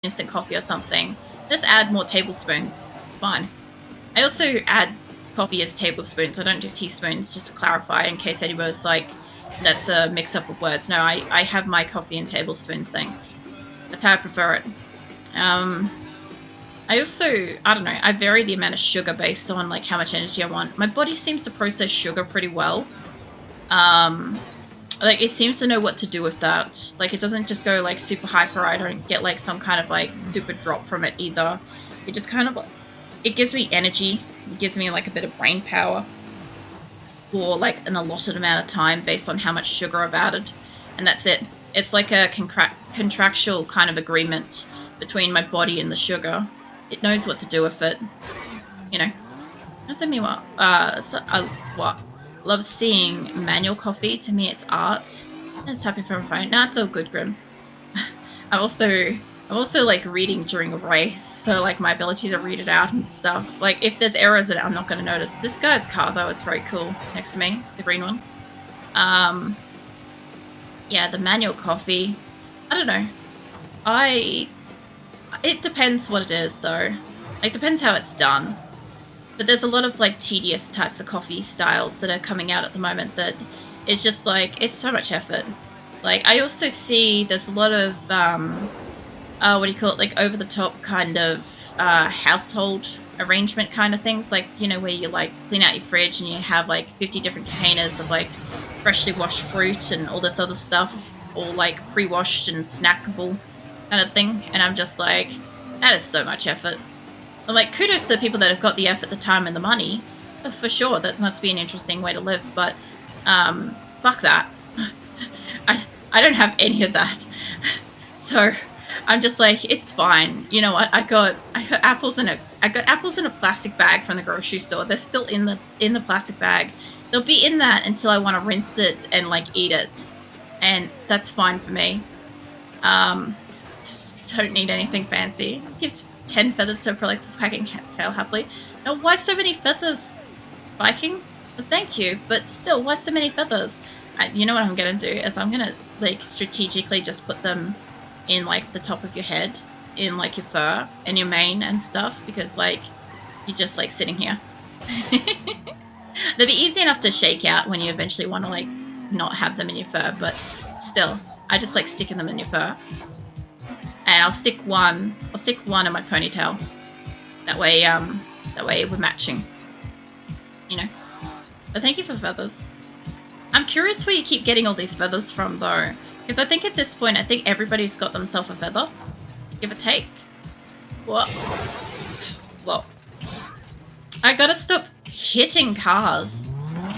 instant coffee or something, just add more tablespoons. It's fine. I also add coffee as tablespoons. I don't do teaspoons, just to clarify in case anybody's like, that's a mix-up of words. No, I have my coffee in tablespoons, thanks. That's how I prefer it. I also, I don't know, I vary the amount of sugar based on like how much energy I want. My body seems to process sugar pretty well. Like it seems to know what to do with that. Like it doesn't just go like super hyper. I don't get like some kind of like super drop from it either. It just kind of, it gives me energy. It gives me like a bit of brain power for like an allotted amount of time based on how much sugar I've added. And that's it. It's like a contractual kind of agreement between my body and the sugar. It knows what to do with it. You know. That's me what. What? Love seeing manual coffee. To me, it's art. It's typing from a phone. Nah, it's all good, Grim. I'm also like reading during a race, so like my ability to read it out and stuff. Like if there's errors in it, I'm not going to notice. This guy's car though is very cool next to me, the green one. Yeah, the manual coffee. I don't know. It depends what it is, so it depends how it's done. But there's a lot of like tedious types of coffee styles that are coming out at the moment that it's just like it's so much effort. Like I also see there's a lot of what do you call it? Like over the top kind of household arrangement kind of things, like you know where you like clean out your fridge and you have like 50 different containers of like freshly washed fruit and all this other stuff, all like pre-washed and snackable kind of thing. And I'm just like, that is so much effort. I'm like, kudos to the people that have got the effort, the time, and the money. For sure, that must be an interesting way to live. But fuck that. I don't have any of that. So I'm just like, it's fine. You know what? I got apples in a plastic bag from the grocery store. They're still in the plastic bag. They'll be in that until I want to rinse it and like eat it, and that's fine for me. Just don't need anything fancy. Gives 10 feathers to like wagging tail happily. Now, why so many feathers, Viking? Well, thank you, but still, why so many feathers? You know what I'm gonna do is I'm gonna like strategically just put them in like the top of your head, in like your fur and your mane and stuff, because like you're just like sitting here. They'll be easy enough to shake out when you eventually want to like not have them in your fur, but still, I just like sticking them in your fur. And I'll stick one in my ponytail. That way we're matching. You know. But thank you for the feathers. I'm curious where you keep getting all these feathers from though. Because I think at this point, I think everybody's got themselves a feather. Give or take. What? Whoa. I gotta stop hitting cars.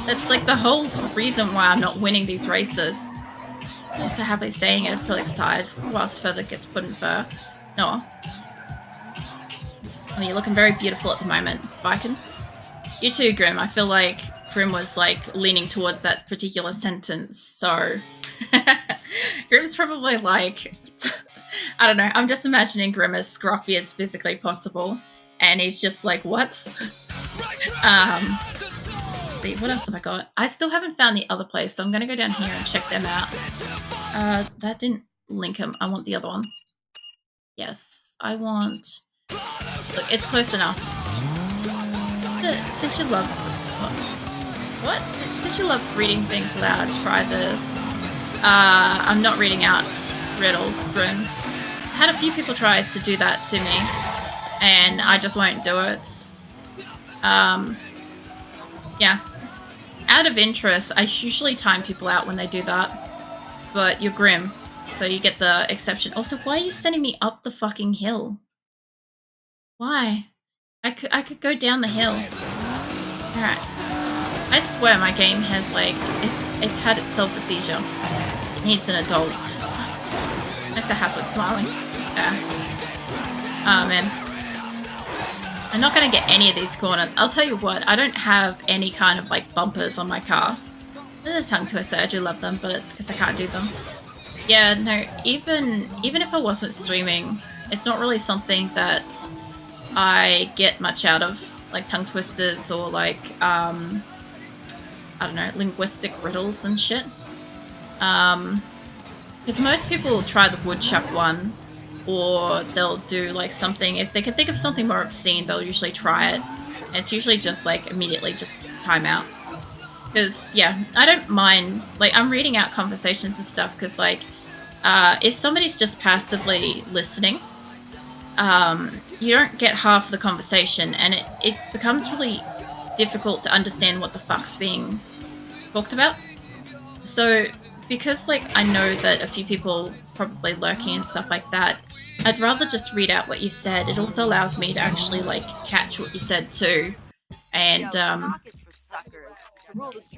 That's like the whole reason why I'm not winning these races. I'm so happy staying at Felix's side whilst feather gets put in fur. No. Well, you're looking very beautiful at the moment, Viken. You too, Grim. I feel like Grim was like leaning towards that particular sentence, so Grim's probably like I don't know, I'm just imagining Grim as scruffy as physically possible, and he's just like, what? Let's see, what else have I got? I still haven't found the other place, so I'm gonna go down here and check them out. That didn't link him. I want the other one. Yes, I want. Look, it's close enough. Since you love what? Since you love reading things aloud, try this. I'm not reading out riddles, Grim. I had a few people try to do that to me, and I just won't do it. Yeah. Out of interest, I usually time people out when they do that, but you're Grim, so you get the exception. Also, why are you sending me up the fucking hill? Why? I could go down the hill. Alright. I swear my game has like it's had itself a seizure. It needs an adult. Nice to have it smiling. Yeah. Oh man. I'm not gonna get any of these corners. I'll tell you what, I don't have any kind of like bumpers on my car. There's a tongue twister, I do love them, but it's because I can't do them. Yeah, no, even if I wasn't streaming, it's not really something that I get much out of, like tongue twisters or like I don't know, linguistic riddles and shit. Because most people try the woodchuck one, or they'll do like something, if they can think of something more obscene, they'll usually try it. And it's usually just like immediately just time out. Because, yeah, I don't mind, like, I'm reading out conversations and stuff because, like, if somebody's just passively listening, you don't get half the conversation, and it becomes really difficult to understand what the fuck's being talked about. So, because, like, I know that a few people probably lurking and stuff like that, I'd rather just read out what you said. It also allows me to actually, like, catch what you said, too. And,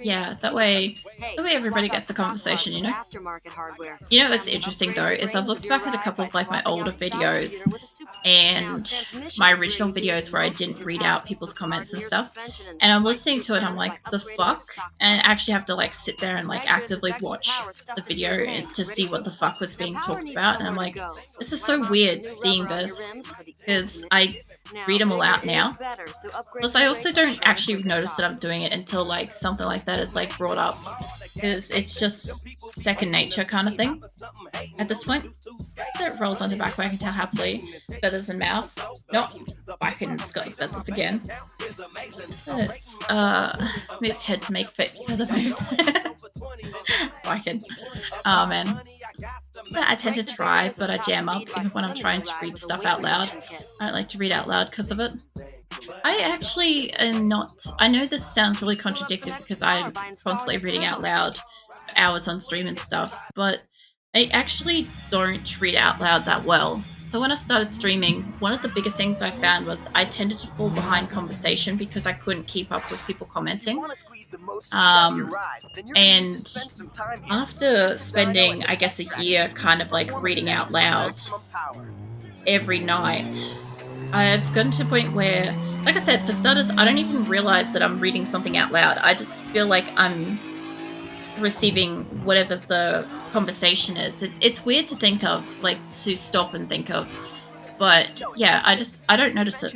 yeah, that way everybody gets the conversation, you know? You know what's interesting though is I've looked back at a couple of like my older videos and my original videos where I didn't read out people's comments and stuff, and I'm listening to it, I'm like, the fuck? And I actually have to like sit there and like actively watch the video to see what the fuck was being talked about, and I'm like, this is so weird seeing this because I read them all out now. Plus, I also don't actually notice that I'm doing it until like something like that is like brought up, because it's just second nature kind of thing at this point. So it rolls onto back wagon tail happily, feathers in mouth. No, Wagon's got the feathers again. It moves head to make feather move. Wagon. Oh man. Yeah, I tend to try, but I jam up even when I'm trying to read stuff out loud. I don't like to read out loud because of it. I actually am not. I know this sounds really contradictory because I'm constantly reading out loud for hours on stream and stuff, but I actually don't read out loud that well. So when I started streaming, one of the biggest things I found was I tended to fall behind conversation because I couldn't keep up with people commenting. And after spending, I guess, a year kind of like reading out loud every night, I've gotten to a point where, like I said, for starters, I don't even realize that I'm reading something out loud. I just feel like I'm receiving whatever the conversation is. It's weird to think of, like, to stop and think of. But yeah, I don't notice it.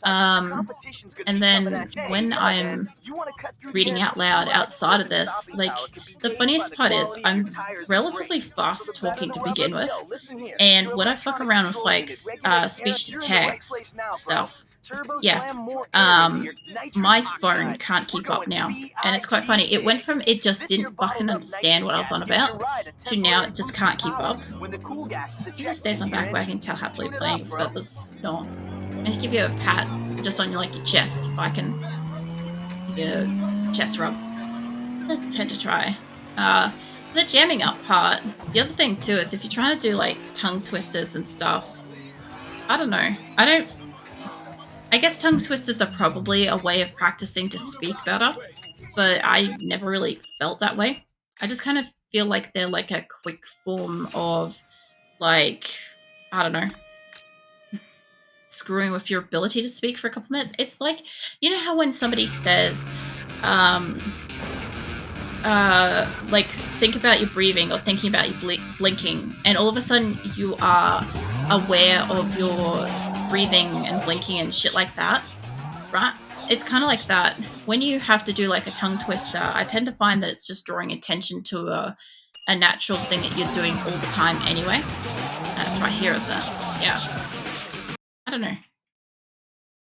And then when I'm reading out loud outside of this, like, the funniest part is I'm relatively fast talking to begin with, and when I fuck around with like speech to text stuff, yeah, my phone can't keep up now, and it's quite funny. It went from it just didn't fucking understand what I was on about to now it just can't keep up. It stays on back wagon tail happily playing with feathers. No, and give you a pat just on like your chest if I can give you a chest rub. Let's head to try. The jamming up part. The other thing too is if you're trying to do like tongue twisters and stuff, I don't know. I guess tongue twisters are probably a way of practicing to speak better, but I never really felt that way. I just kind of feel like they're like a quick form of, like, I don't know, screwing with your ability to speak for a couple minutes. It's like, you know how when somebody says, like, think about your breathing or thinking about your blinking, and all of a sudden you are aware of your breathing and blinking and shit like that, right? It's kind of like that. When you have to do like a tongue twister, I tend to find that it's just drawing attention to a natural thing that you're doing all the time anyway. That's right here, is it? Yeah. I don't know.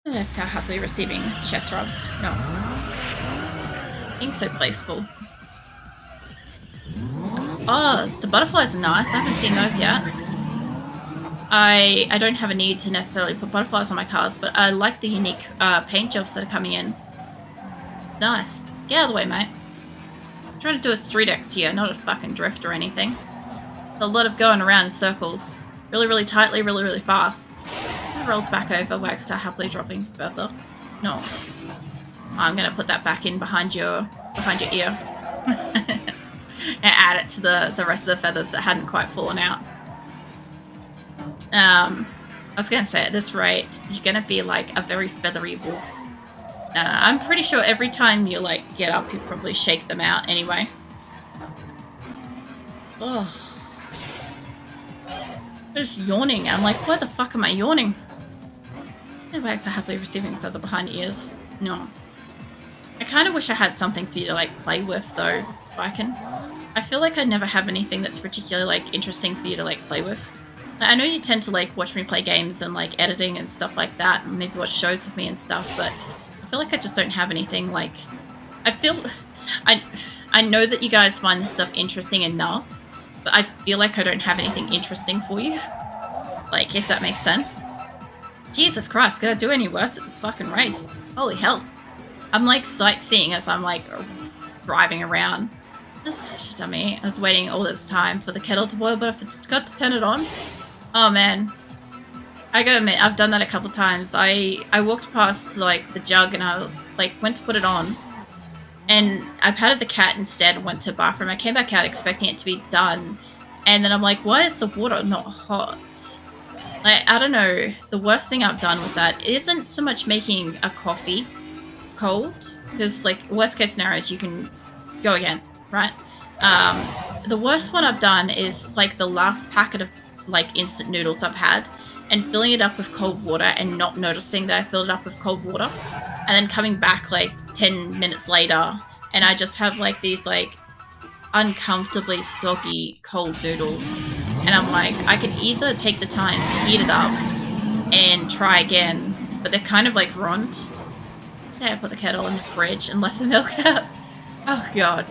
That's how happily receiving chest rubs. No. Being so placeful. Oh, the butterflies are nice. I haven't seen those yet. I don't have a need to necessarily put butterflies on my cards, but I like the unique paint jobs that are coming in. Nice. Get out of the way, mate. I'm trying to do a street X here, not a fucking drift or anything. There's a lot of going around in circles. Really, really tightly, really, really fast. It rolls back over, Wagstar happily dropping further. No. I'm going to put that back in behind your ear. And add it to the rest of the feathers that hadn't quite fallen out. I was going to say, at this rate, you're going to be like a very feathery wolf. I'm pretty sure every time you like get up, you probably shake them out anyway. Oh. I'm just yawning. I'm like, why the fuck am I yawning? Anyways, so happily receiving feather behind ears. No. I kind of wish I had something for you to like play with though, if I can. I feel like I never have anything that's particularly like interesting for you to like play with. I know you tend to like watch me play games and like editing and stuff like that, and maybe watch shows with me and stuff, but I feel like I just don't have anything like. I feel I I know that you guys find this stuff interesting enough, but I feel like I don't have anything interesting for you. Like, if that makes sense. Jesus Christ, could I do any worse at this fucking race? Holy hell. I'm like sightseeing as I'm like driving around. That's such a dummy. I was waiting all this time for the kettle to boil, but I forgot to turn it on. Oh man. I gotta admit, I've done that a couple times. I walked past like the jug and I was like, went to put it on. And I patted the cat instead and went to the bathroom. I came back out expecting it to be done. And then I'm like, why is the water not hot? Like, I don't know. The worst thing I've done with that isn't so much making a coffee cold. Because, like, worst case scenario is you can go again, right? The worst one I've done is, like, the last packet of, like, instant noodles I've had. And filling it up with cold water and not noticing that I filled it up with cold water. And then coming back, like, 10 minutes later. And I just have, like, these, like, uncomfortably soggy cold noodles. And I'm like, I could either take the time to heat it up and try again, but they're kind of like ruined. So I put the kettle in the fridge and left the milk out. Oh god.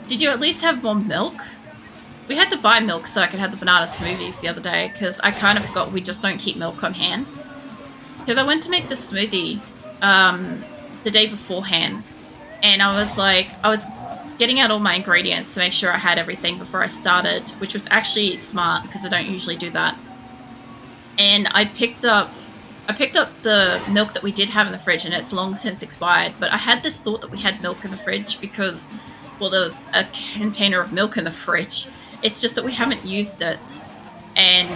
Did you at least have more milk? We had to buy milk so I could have the banana smoothies the other day, because I kind of forgot we just don't keep milk on hand. Because I went to make the smoothie the day beforehand, and I was getting out all my ingredients to make sure I had everything before I started, which was actually smart because I don't usually do that. And I picked up the milk that we did have in the fridge, and it's long since expired, but I had this thought that we had milk in the fridge because, well, there was a container of milk in the fridge. It's just that we haven't used it, and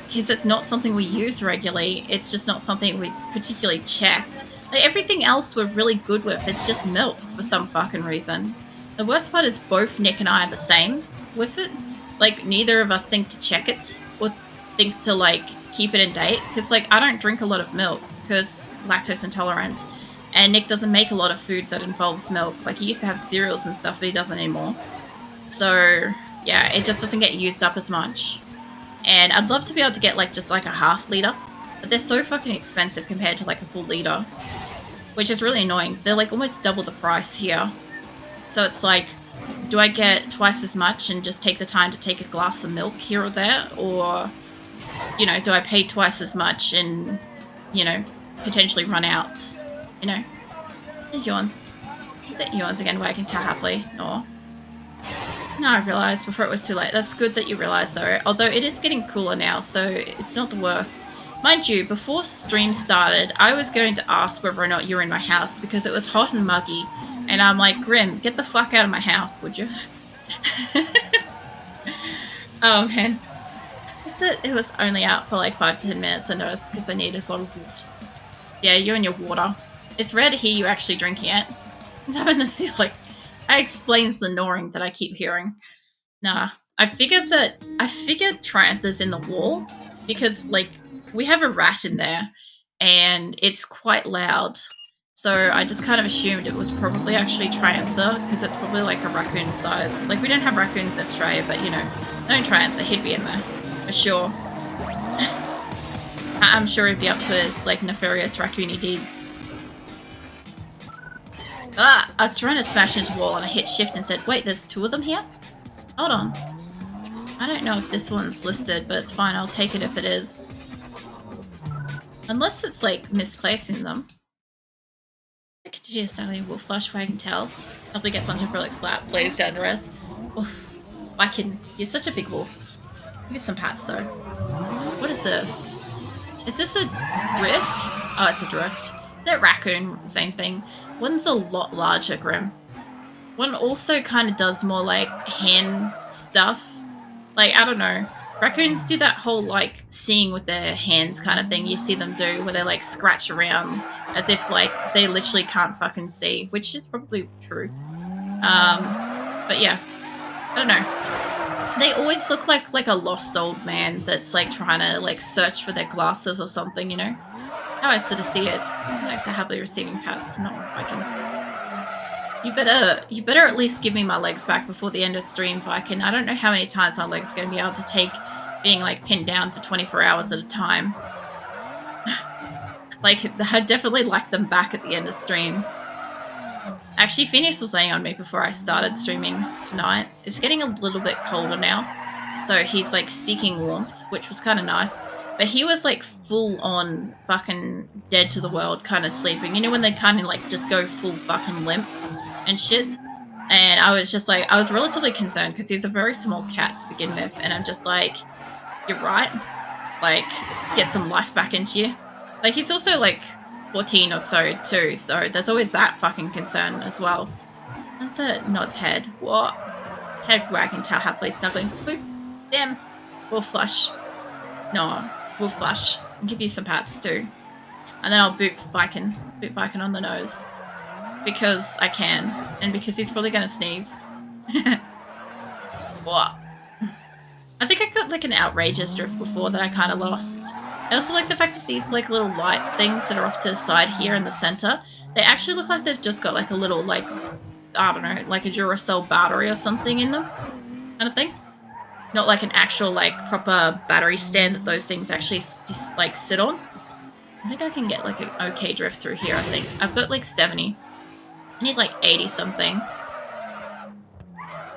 because it's not something we use regularly, it's just not something we particularly checked. Like, everything else we're really good with, it's just milk for some fucking reason. The worst part is both Nick and I are the same with it. Like, neither of us think to check it or think to, like, keep it in date. Because, like, I don't drink a lot of milk because lactose intolerant. And Nick doesn't make a lot of food that involves milk. Like, he used to have cereals and stuff, but he doesn't anymore. So, yeah, it just doesn't get used up as much. And I'd love to be able to get, like, just, like, a half litre. But they're so fucking expensive compared to, like, a full litre. Which is really annoying. They're, like, almost double the price here. So it's like, do I get twice as much and just take the time to take a glass of milk here or there? Or, you know, do I pay twice as much and, you know, potentially run out? You know? There's yawns. Is it yawns again where I can tell happily? Or... No, I realised before it was too late. That's good that you realised though. Although it is getting cooler now, so it's not the worst. Mind you, before stream started, I was going to ask whether or not you were in my house because it was hot and muggy. And I'm like, Grim, get the fuck out of my house, would you? Oh, man. It was only out for like 5 to 10 minutes, I noticed, because I needed a bottle of water. Yeah, you and your water. It's rare to hear you actually drinking it. It's up in the ceiling. That explains the gnawing that I keep hearing. Nah, I figured Triumph in the wall, because, like, we have a rat in there, and it's quite loud. So I just kind of assumed it was probably actually Triantha, because it's probably like a raccoon size. Like, we don't have raccoons in Australia, but, you know, no Triantha, he'd be in there, for sure. I'm sure he'd be up to his, like, nefarious raccoony deeds. Ah! I was trying to smash into the wall and I hit shift and said, wait, there's 2 of them here? Hold on. I don't know if this one's listed, but it's fine, I'll take it if it is. Unless it's, like, misplacing them. Could you just only wolf flush where I can tell? Hopefully gets onto a slap, blaze down to rest. Why can you're such a big wolf. Give you some pats though. What is this? Is this a drift? Oh, it's a drift. That raccoon, same thing. One's a lot larger, Grim. One also kind of does more like hand stuff. Like, I don't know. Raccoons do that whole, like, seeing with their hands kind of thing you see them do, where they, like, scratch around as if, like, they literally can't fucking see, which is probably true. But yeah, I don't know. They always look like a lost old man that's, like, trying to, like, search for their glasses or something, you know? How I sort of see it. Like, so happily receiving pats, not Viking. You better at least give me my legs back before the end of stream, Viking. I don't know how many times my legs are going to be able to take being like pinned down for 24 hours at a time. Like, I definitely like them back at the end of stream. Actually, Phoenix was laying on me before I started streaming tonight. It's getting a little bit colder now, so he's like seeking warmth, which was kind of nice. But he was like full on fucking dead to the world, kind of sleeping. You know when they kind of like just go full fucking limp and shit? And I was just like, I was relatively concerned because he's a very small cat to begin with. And I'm just like, you're right. Like, get some life back into you. Like, he's also like 14 or so too, so there's always that fucking concern as well. That's a Nod's head. What? His head wagging, tail happily snuggling. Boop. Damn. Wolf flush. No, wolf flush. I'll give you some pats too. And then I'll boot Viking on the nose. Because I can. And because he's probably gonna sneeze. What? I think I got like an outrageous drift before that I kind of lost. I also like the fact that these like little light things that are off to the side here in the center, they actually look like they've just got like a little like, I don't know, like a Duracell battery or something in them, kind of thing. Not like an actual like proper battery stand that those things actually like sit on. I think I can get like an okay drift through here, I think. I've got like 70. I need like 80 something.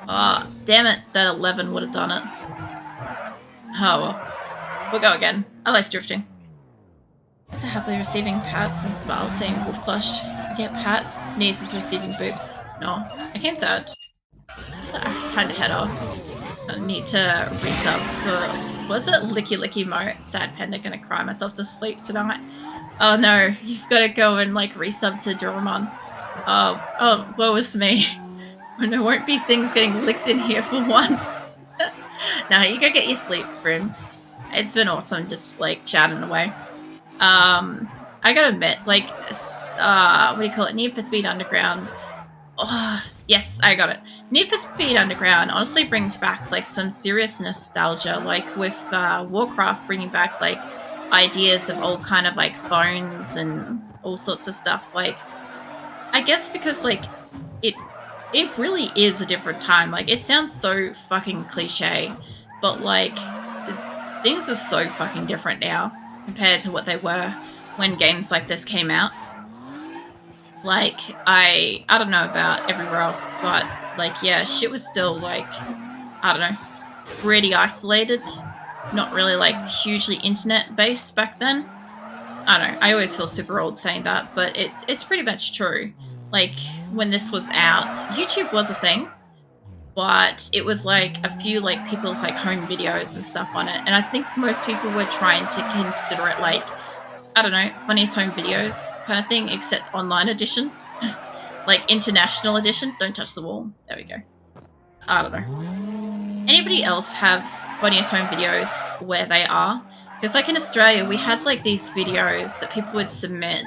Oh, damn it, that 11 would have done it. Oh well. We'll go again. I like drifting. So happily receiving pats and smiles saying wolf plush. Get pats, sneezes receiving boops. No, I came third. Time to head off. I need to resub for, was it Licky Licky Mo? Sad Panda, gonna cry myself to sleep tonight. Oh no, you've got to go and like resub to Doraemon. Oh, woe is me. And there won't be things getting licked in here for once. Now you go get your sleep, Grim. It's been awesome just like chatting away. I gotta admit, like, what do you call it? Need for Speed Underground. Oh, yes, I got it. Need for Speed Underground honestly brings back like some serious nostalgia, like with Warcraft bringing back like ideas of old kind of like phones and all sorts of stuff. Like, I guess because like it really is a different time. Like, it sounds so fucking cliche, but like things are so fucking different now compared to what they were when games like this came out. Like, I don't know about everywhere else, but like, yeah, shit was still like, I don't know, pretty isolated. Not really like hugely internet based back then. I don't know, I always feel super old saying that, but it's pretty much true. Like, when this was out, YouTube was a thing, but it was like a few like people's like home videos and stuff on it, and I think most people were trying to consider it like, I don't know, funniest home videos kind of thing, except online edition. Like international edition. Don't touch the wall. There we go. I don't know. Anybody else have funniest home videos where they are? Because like in Australia, we had like these videos that people would submit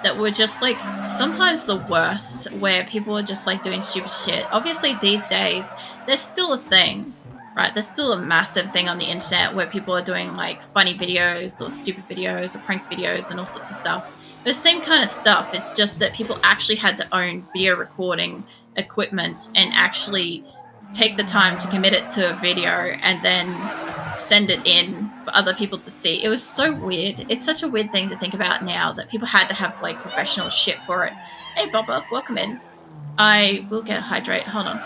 that were just like sometimes the worst, where people are just like doing stupid shit. Obviously these days, there's still a thing, right? There's still a massive thing on the internet where people are doing like funny videos or stupid videos or prank videos and all sorts of stuff. The same kind of stuff. It's just that people actually had to own video recording equipment and actually take the time to commit it to a video and then send it in for other people to see. It was so weird. It's such a weird thing to think about now that people had to have like professional shit for it. Hey Bubba, welcome in. I will get a hydrate. Hold on.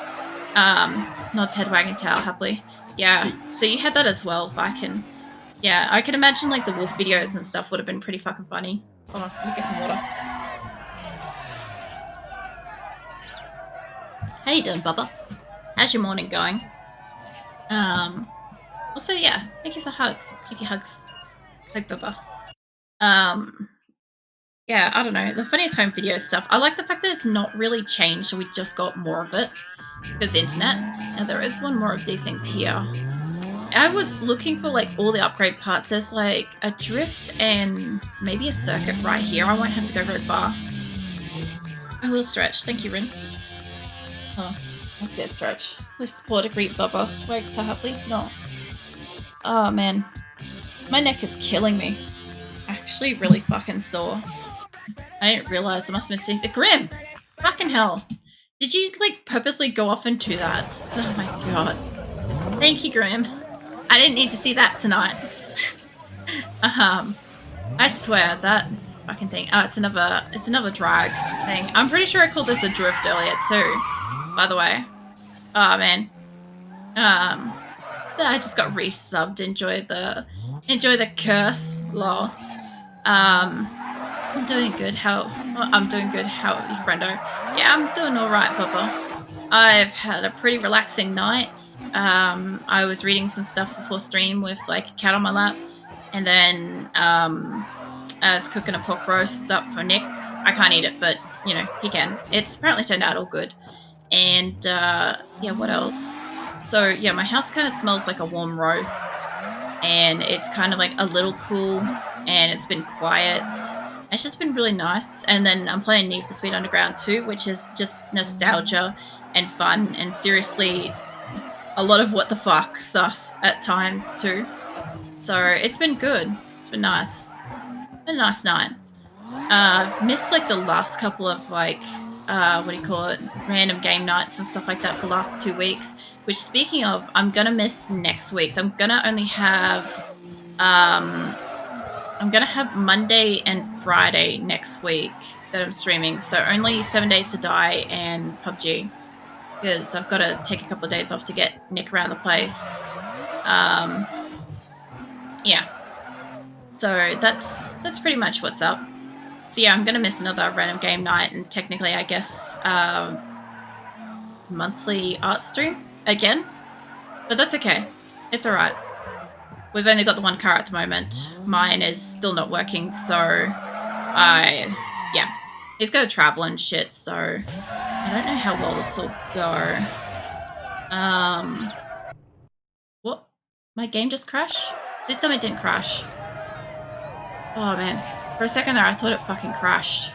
Nod's head wagging tail happily. Yeah. So you had that as well, Viking. Yeah, I can imagine like the wolf videos and stuff would have been pretty fucking funny. Hold on, let me get some water. How you doing, Bubba? How's your morning going? Also, yeah, thank you for hug. Give you hugs. Hug Bubba. Yeah, I don't know. The funniest home video stuff. I like the fact that it's not really changed, so we just got more of it. Because internet. And there is one more of these things here. I was looking for like all the upgrade parts. There's like a drift and maybe a circuit right here. I won't have to go very far. I will stretch. Thank you, Rin. Oh, let's get a stretch. Lift support, greet Bubba. Wags to happily. No. Oh man. My neck is killing me. Actually really fucking sore. I didn't realize I must have missed the Grim! Fucking hell. Did you like purposely go off and do that? Oh my god. Thank you, Grim. I didn't need to see that tonight. I swear that fucking thing. Oh, it's another drag thing. I'm pretty sure I called this a drift earlier too, by the way. Oh man. I just got resubbed. Enjoy the curse, lol. I'm doing good. I'm doing good. How are you, friendo? Yeah, I'm doing all right, Papa. I've had a pretty relaxing night. I was reading some stuff before stream with like a cat on my lap, and then I was cooking a pork roast up for Nick. I can't eat it, but you know he can. It's apparently turned out all good. And yeah, what else? So yeah, my house kind of smells like a warm roast, and it's kind of like a little cool, and it's been quiet. It's just been really nice. And then I'm playing Need for Speed Underground 2, which is just nostalgia and fun, and seriously a lot of what the fuck sus at times too. So it's been good. It's been nice. Been a nice night. I've missed like the last couple of like what do you call it, random game nights and stuff like that for the last 2 weeks, which speaking of, I'm gonna miss next week. So I'm gonna have Monday and Friday next week that I'm streaming, so only 7 Days to Die and PUBG, because I've got to take a couple of days off to get Nick around the place. Yeah, so that's pretty much what's up. So yeah, I'm gonna miss another random game night, and technically I guess monthly art stream again, but that's okay. It's alright. We've only got the one car at the moment. Mine is still not working, so yeah. He's got to travel and shit, so I don't know how well this will go. What? My game just crashed? Please tell me it didn't crash. Oh man. For a second there, I thought it fucking crashed.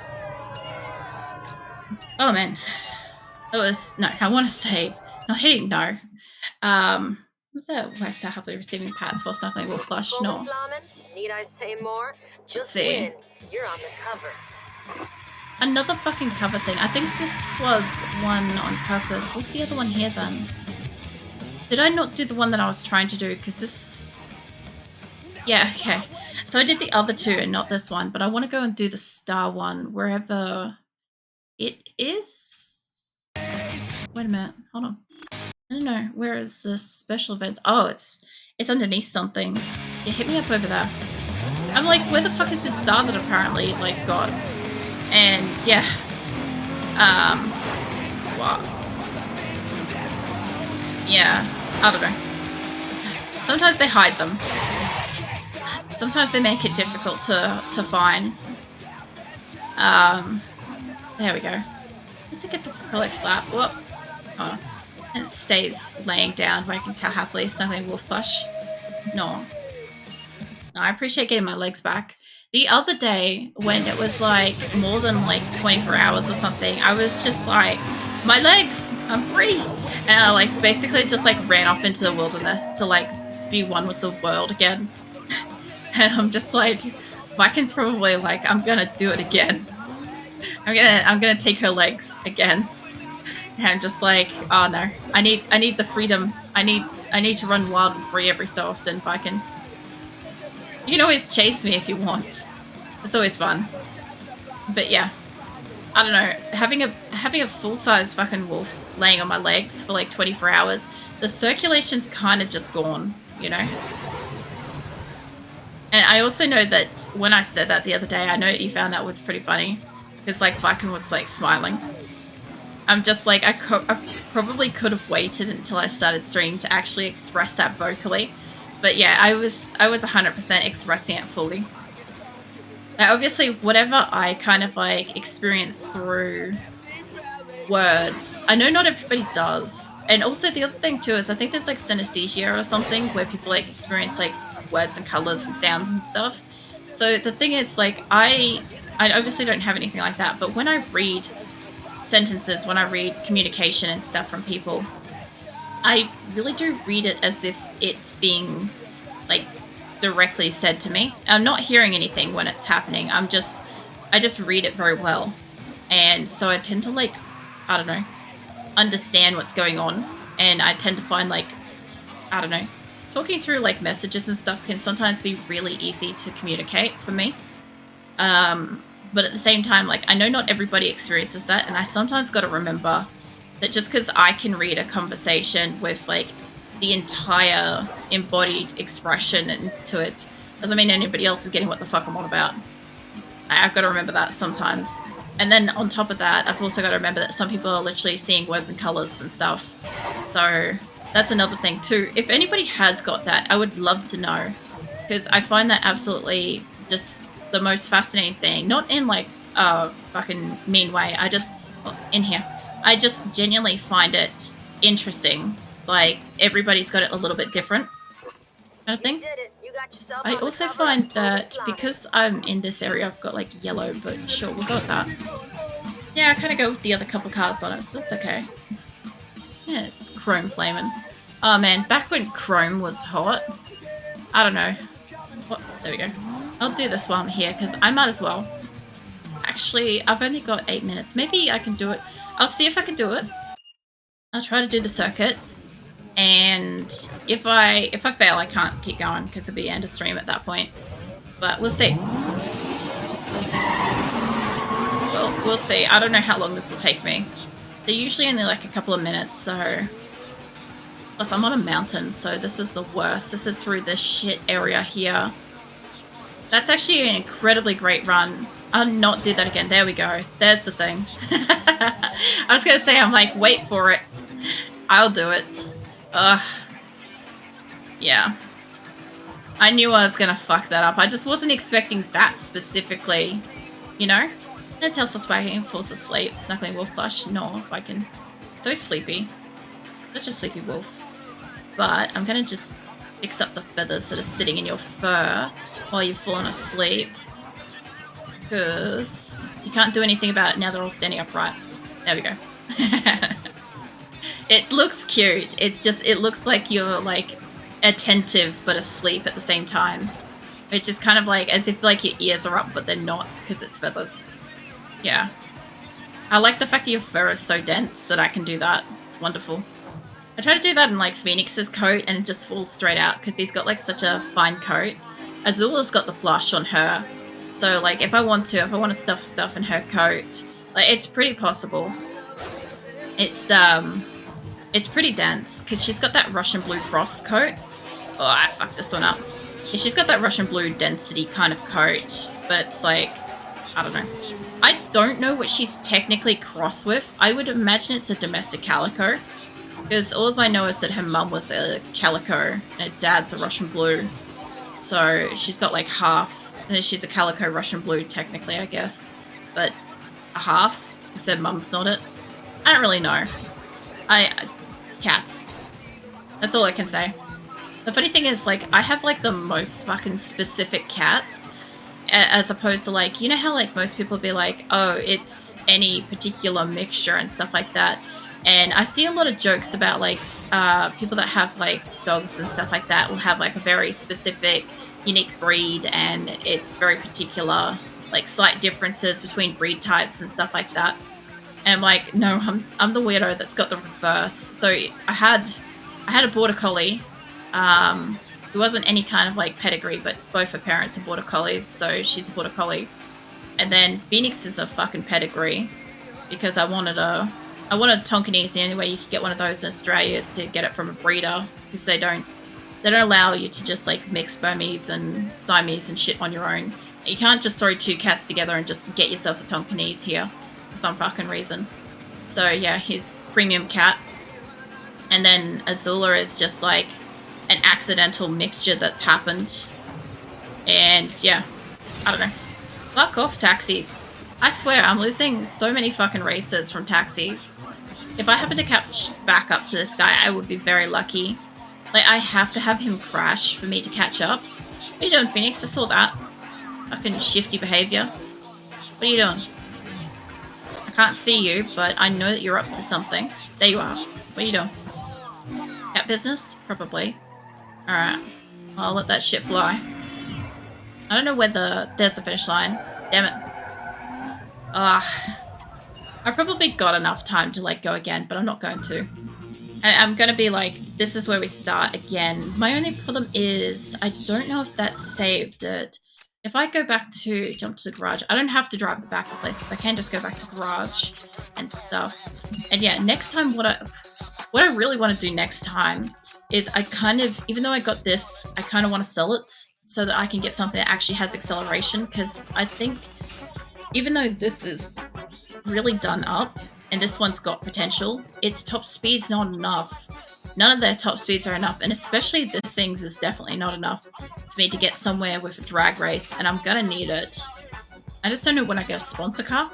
Oh man. No, I want to save. Not hitting no. Was that why so happily receiving pats while snuffling Wolf Flush? No. Need I say more? Just see. Win. You're on the cover. Another fucking cover thing. I think this was one on purpose. What's the other one here then? Did I not do the one that I was trying to do? Because this... Yeah, okay. So I did the other two and not this one, but I want to go and do the star one wherever it is. Wait a minute. Hold on. I don't know. Where is this special events? Oh, it's underneath something. Yeah, hit me up over there. I'm like, where the fuck is this star that apparently like got? And yeah. What? Yeah, I don't know. Sometimes they hide them. Sometimes they make it difficult to find. There we go. Guess it gets a acrylic slap. Whoop. Oh. And it stays laying down where I can tell happily it's nothing Wolf Plush. No, I appreciate getting my legs back. The other day when it was like more than like 24 hours or something, I was just like, my legs, I'm free. And I like basically just like ran off into the wilderness to like be one with the world again. And I'm just like, Viking's probably like, I'm gonna do it again. I'm gonna take her legs again. And I'm just like, oh no, I need the freedom. I need to run wild and free every so often if I can. You can always chase me if you want. It's always fun. But yeah, I don't know. Having a full-size fucking wolf laying on my legs for like 24 hours, the circulation's kind of just gone, you know? And I also know that when I said that the other day, I know you found that was pretty funny. Because like Viking was like smiling. I'm just like, I probably could have waited until I started streaming to actually express that vocally. But yeah, I was 100% expressing it fully. Now, obviously, whatever I kind of like experience through words, I know not everybody does. And also the other thing too is I think there's like synesthesia or something where people like experience like words and colors and sounds and stuff. So the thing is like, I obviously don't have anything like that, but when I read sentences, when I read communication and stuff from people, I really do read it as if it's being like directly said to me. I'm not hearing anything when it's happening. I just read it very well. And so I tend to like, I don't know, understand what's going on. And I tend to find like, I don't know, talking through like messages and stuff can sometimes be really easy to communicate for me. But at the same time, like, I know not everybody experiences that, and I sometimes got to remember that just because I can read a conversation with like the entire embodied expression into it doesn't mean anybody else is getting what the fuck I'm on about. I've got to remember that sometimes. And then on top of that, I've also got to remember that some people are literally seeing words and colors and stuff. So that's another thing too. If anybody has got that, I would love to know, because I find that absolutely just the most fascinating thing. Not in like a fucking mean way. I just genuinely find it interesting. Like, everybody's got it a little bit different kind of thing. You did it. You got yourself I on the also cover find of that Planet. because I'm in this area, I've got like yellow, but sure, we'll go with that. Yeah, I kind of go with the other couple cards on it, so that's okay. Yeah, it's Chrome flaming. Oh man, back when Chrome was hot, I don't know. What? There we go. I'll do this while I'm here, because I might as well. Actually, I've only got 8 minutes. Maybe I can do it. I'll see if I can do it. I'll try to do the circuit. And if I fail, I can't keep going because it'll be end of stream at that point. But we'll see. We'll see. I don't know how long this will take me. They're usually only like a couple of minutes, so... Plus, I'm on a mountain, so this is the worst. This is through this shit area here. That's actually an incredibly great run. I'll not do that again. There we go. There's the thing. I was going to say, I'm like, wait for it. I'll do it. Ugh. Yeah. I knew I was going to fuck that up. I just wasn't expecting that specifically. You know? And tells us Viking falls asleep. Snuggling wolf plush. No, Viking. So sleepy. Such a sleepy wolf. But I'm going to just fix up the feathers that are sitting in your fur while you've fallen asleep. Because you can't do anything about it now they're all standing upright. There we go. It looks cute. It's just, it looks like you're like attentive but asleep at the same time. Which is kind of like as if like your ears are up but they're not because it's feathers. Yeah. I like the fact that your fur is so dense that I can do that. It's wonderful. I try to do that in like Phoenix's coat and it just falls straight out because he's got like such a fine coat. Azula's got the plush on her. So like if I want to stuff stuff in her coat, like it's pretty possible. It's pretty dense because she's got that Russian blue cross coat. Oh, I fucked this one up. Yeah, she's got that Russian blue density kind of coat, but it's like, I don't know. I don't know what she's technically cross with. I would imagine it's a domestic calico because all I know is that her mum was a calico and her dad's a Russian blue. So she's got like half, and then she's a calico Russian blue technically, I guess, but a half because her mum's not it. I don't really know. Cats. That's all I can say. The funny thing is, like, I have like the most fucking specific cats, as opposed to like, you know how like most people be like, oh, it's any particular mixture and stuff like that. And I see a lot of jokes about like people that have like dogs and stuff like that will have like a very specific, unique breed, and it's very particular, like slight differences between breed types and stuff like that. And I'm like, no, I'm the weirdo that's got the reverse. So I had a border collie. Who wasn't any kind of like pedigree, but both her parents are border collies, so she's a border collie. And then Phoenix is a fucking pedigree because I wanted Tonkinese. The only way you could get one of those in Australia is to get it from a breeder because they don't allow you to just like mix Burmese and Siamese and shit on your own. You can't just throw two cats together and just get yourself a Tonkinese here for some fucking reason. So yeah, he's premium cat. And then Azula is just like an accidental mixture that's happened. And yeah, I don't know. Fuck off, taxis. I swear, I'm losing so many fucking races from taxis. If I happen to catch back up to this guy, I would be very lucky. Like, I have to have him crash for me to catch up. What are you doing, Phoenix? I saw that. Fucking shifty behavior. What are you doing? I can't see you, but I know that you're up to something. There you are. What are you doing? Cat business? Probably. Alright. Well, I'll let that shit fly. I don't know whether there's the finish line. Damn it. I probably got enough time to like go again, but I'm not going to. I'm gonna be like, this is where we start again. My only problem is I don't know if that saved it. If I go back to jump to the garage, I don't have to drive back to places. I can just go back to garage and stuff. And yeah, next time what I really want to do next time is I kind of, even though I got this, I kind of want to sell it so that I can get something that actually has acceleration, because I think even though this is really done up and this one's got potential, its top speed's not enough. None of their top speeds are enough, and especially this thing's is definitely not enough for me to get somewhere with a drag race, and I'm gonna need it. I just don't know when I get a sponsor car.